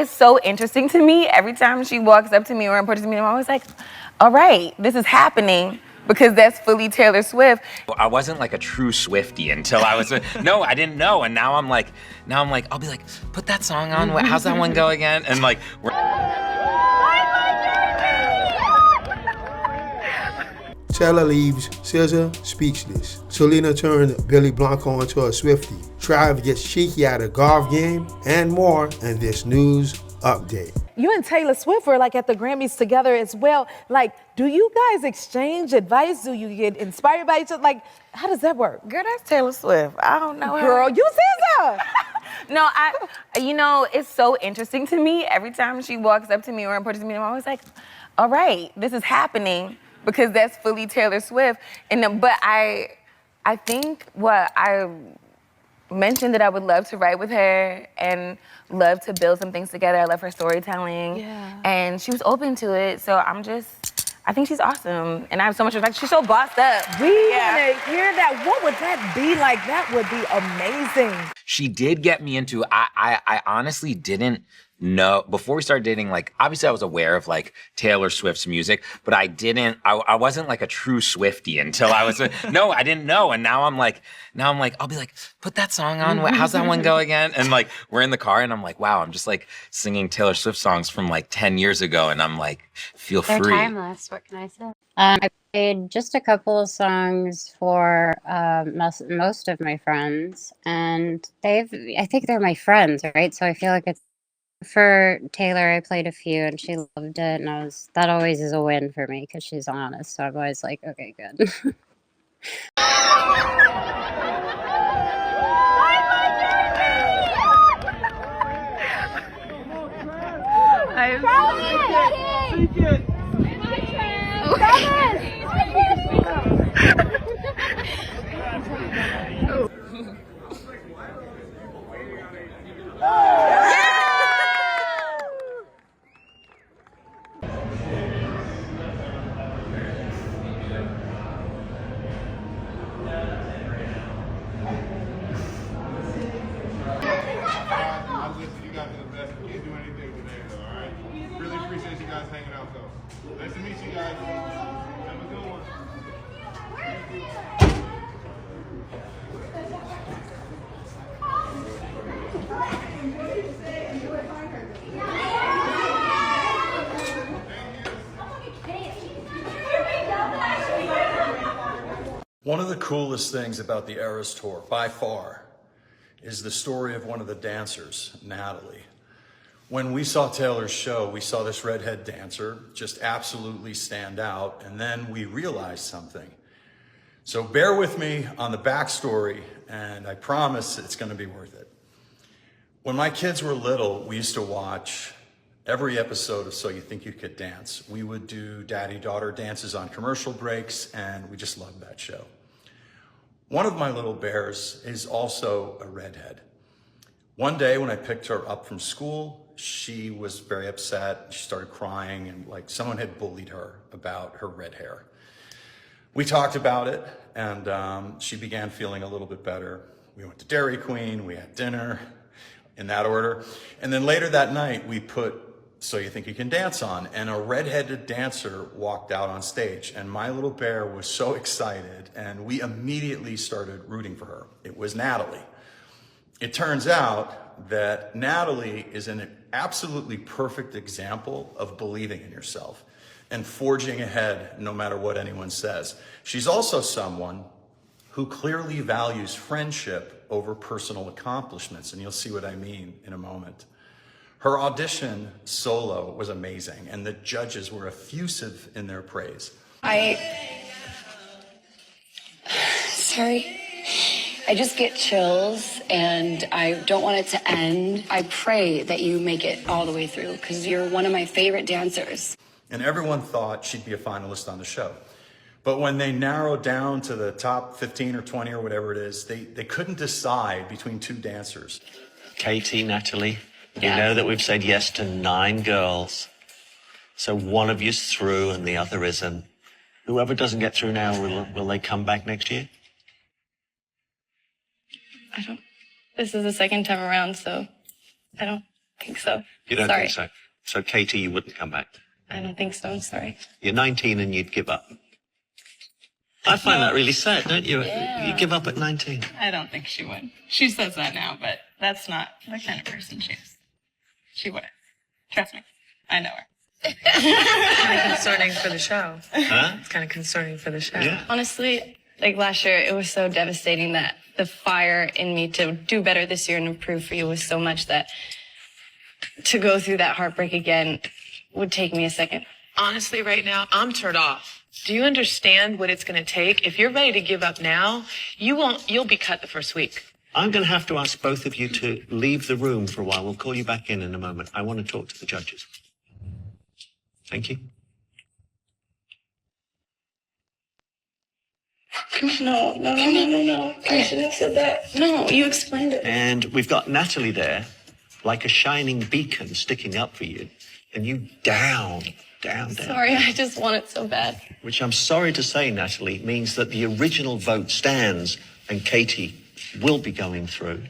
it's so interesting to me. Every time she walks up to me or approaches me, I'm always like, all right, this is happening because that's fully Taylor Swift. I wasn't like a true Swiftie until I was, no, I didn't know. And now I'm like, I'll be like, put that song on. How's that one go again? And like, Taylor leaves SZA speechless. Selena turned Benny Blanco into a Swiftie. Travis gets cheeky at a golf game and more in this news update. You and Taylor Swift were like at the Grammys together as well. Like, do you guys exchange advice? Do you get inspired by each other? Like, how does that work? Girl, that's Taylor Swift. I don't know her. Girl, you SZA. No, it's so interesting to me. Every time she walks up to me or approaches me, I'm always like, all right, this is happening because that's fully Taylor Swift. But I think what I mentioned that I would love to write with her and love to build some things together. I love her storytelling. Yeah. And she was open to it. So I think she's awesome. And I have so much respect. She's so bossed up. We want to hear that. What would that be like? That would be amazing. she did get me into, I honestly didn't know, before we started dating, like, obviously I was aware of, like, Taylor Swift's music, but I wasn't, like, a true Swiftie until I was, no, I didn't know, and now I'm like, I'll be like, put that song on, how's that one go again? And, like, we're in the car, and I'm like, wow, I'm just, like, singing Taylor Swift songs from, like, 10 years ago, and I'm like, feel free. They're timeless, what can I say? I played just a couple of songs for most of my friends, and I think they're my friends, right? So I feel like it's, for Taylor, I played a few and she loved it, and that always is a win for me because she's honest. So I'm always like, okay, good. Really appreciate you guys hanging out though. Nice to meet you guys. Have a good one. One of the coolest things about the Eras Tour, by far, is the story of one of the dancers, Natalie. When we saw Taylor's show, we saw this redhead dancer just absolutely stand out, and then we realized something. So bear with me on the backstory, and I promise it's gonna be worth it. When my kids were little, we used to watch every episode of So You Think You Could Dance. We would do daddy-daughter dances on commercial breaks, and we just loved that show. One of my little bears is also a redhead. One day when I picked her up from school, she was very upset. She started crying, and like someone had bullied her about her red hair. We talked about it, and she began feeling a little bit better. We went to Dairy Queen, we had dinner, in that order. And then later that night, we put So You Think You Can Dance on, and a redheaded dancer walked out on stage, and my little bear was so excited, and we immediately started rooting for her. It was Natalie. It turns out that Natalie is an absolutely perfect example of believing in yourself and forging ahead no matter what anyone says. She's also someone who clearly values friendship over personal accomplishments, and you'll see what I mean in a moment. Her audition solo was amazing, and the judges were effusive in their praise. Sorry. I just get chills, and I don't want it to end. I pray that you make it all the way through, because you're one of my favorite dancers. And everyone thought she'd be a finalist on the show. But when they narrowed down to the top 15 or 20 or whatever it is, they couldn't decide between two dancers. Katie, Natalie, you know that we've said yes to 9 girls. So one of you's through and the other isn't. Whoever doesn't get through now, will they come back next year? This is the second time around, so I don't think so. You don't Sorry. think so? So, Katie, you wouldn't come back? I don't think so. I'm sorry. You're 19 and you'd give up. I find that really sad, don't you? Yeah. You give up at 19. I don't think she would. She says that now, but that's not the kind of person she is. She wouldn't. Trust me. I know her. Kind of concerning for the show. Huh? It's kind of concerning for the show. Yeah. Honestly, like last year, it was so devastating that the fire in me to do better this year and improve for you was so much that to go through that heartbreak again would take me a second. Honestly, right now, I'm turned off. Do you understand what it's going to take? If you're ready to give up now, you'll be cut the first week. I'm going to have to ask both of you to leave the room for a while. We'll call you back in a moment. I want to talk to the judges. Thank you. No. I shouldn't have said that. No, you explained it. And we've got Natalie there, like a shining beacon sticking up for you. And you down. Sorry, I just want it so bad. Which I'm sorry to say, Natalie, means that the original vote stands and Katie will be going through.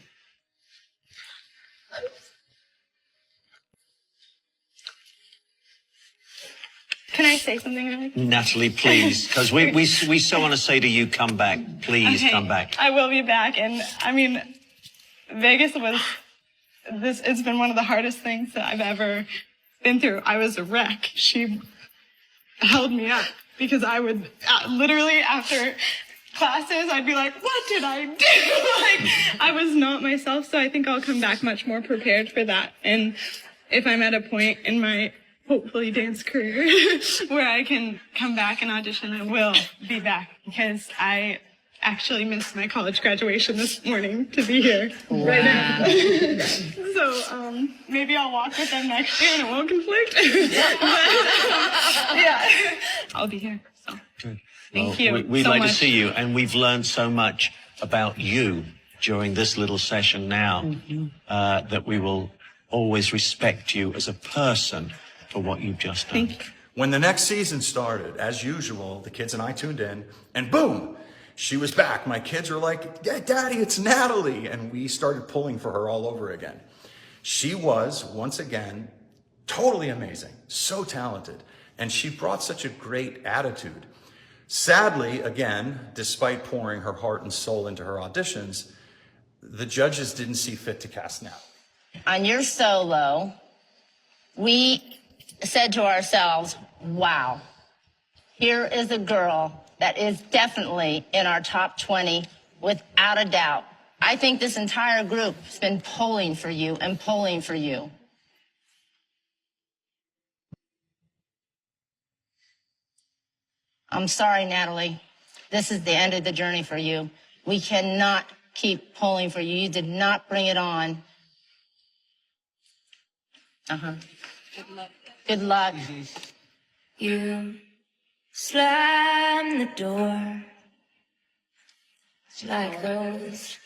Can I say something really? Natalie, please, because we so want to say to you, come back. Please, come back. I will be back. And I mean, Vegas it's been one of the hardest things that I've ever been through. I was a wreck. She held me up because I would literally after classes, I'd be like, what did I do? Like, I was not myself. So I think I'll come back much more prepared for that. And if I'm at a point in my hopefully dance career where I can come back and audition, I will be back because I actually missed my college graduation this morning to be here right now. So maybe I'll walk with them next year and it won't conflict. Yeah, I'll be here. So thank you. We'd so like much. to see you, and we've learned so much about you during this little session now that we will always respect you as a person for what you've just done. Thank you. When the next season started, as usual, the kids and I tuned in, and boom, she was back. My kids were like, yeah, Daddy, it's Natalie. And we started pulling for her all over again. She was, once again, totally amazing, so talented, and she brought such a great attitude. Sadly, again, despite pouring her heart and soul into her auditions, the judges didn't see fit to cast Natalie. On your solo, we said to ourselves, wow, here is a girl that is definitely in our top 20 without a doubt. I think this entire group has been polling for you and polling for you. I'm sorry, Natalie. This is the end of the journey for you. We cannot keep polling for you. You did not bring it on. Good luck. Good luck. You slam the door like those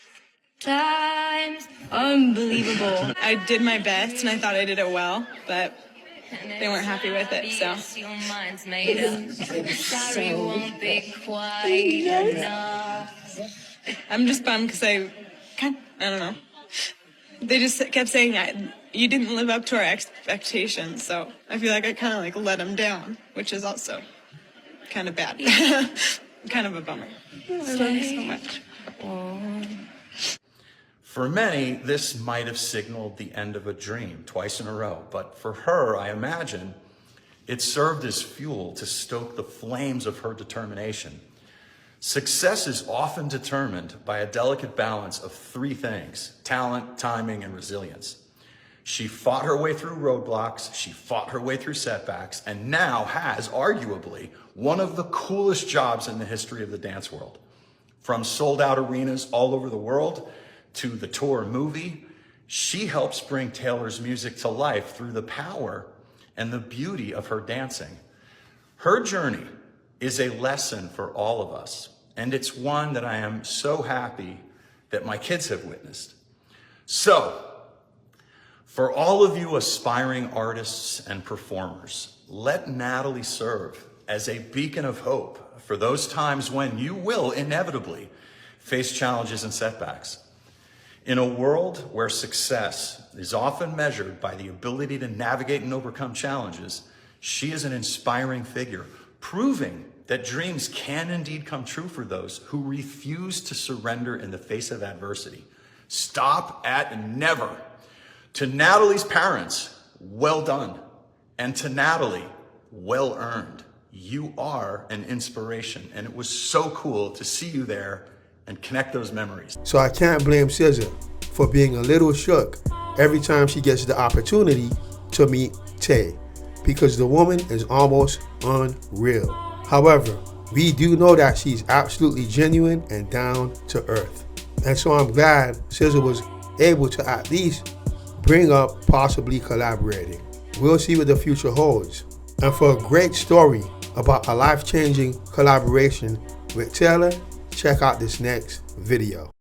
times. Unbelievable. I did my best and I thought I did it well, but they weren't happy with it, so. Your mind's made up. Sorry, won't be quite enough. I'm just bummed because I don't know. They just kept saying that you didn't live up to our expectations, so I feel like I kind of like let them down, which is also kind of bad. Kind of a bummer. I love you so much. For many, this might have signaled the end of a dream twice in a row, but for her, I imagine, it served as fuel to stoke the flames of her determination. Success is often determined by a delicate balance of three things: talent, timing, and resilience. She fought her way through roadblocks, she fought her way through setbacks, and now has arguably one of the coolest jobs in the history of the dance world. From sold out arenas all over the world to the tour movie, she helps bring Taylor's music to life through the power and the beauty of her dancing. Her journey is a lesson for all of us, and it's one that I am so happy that my kids have witnessed. So, for all of you aspiring artists and performers, let Natalie serve as a beacon of hope for those times when you will inevitably face challenges and setbacks. In a world where success is often measured by the ability to navigate and overcome challenges, she is an inspiring figure, proving that dreams can indeed come true for those who refuse to surrender in the face of adversity. Stop at never. To Natalie's parents, well done. And to Natalie, well earned. You are an inspiration, and it was so cool to see you there and connect those memories. So I can't blame SZA for being a little shook every time she gets the opportunity to meet Tay, because the woman is almost unreal. However, we do know that she's absolutely genuine and down to earth. And so I'm glad SZA was able to at least bring up possibly collaborating. We'll see what the future holds. And for a great story about a life-changing collaboration with Taylor, check out this next video.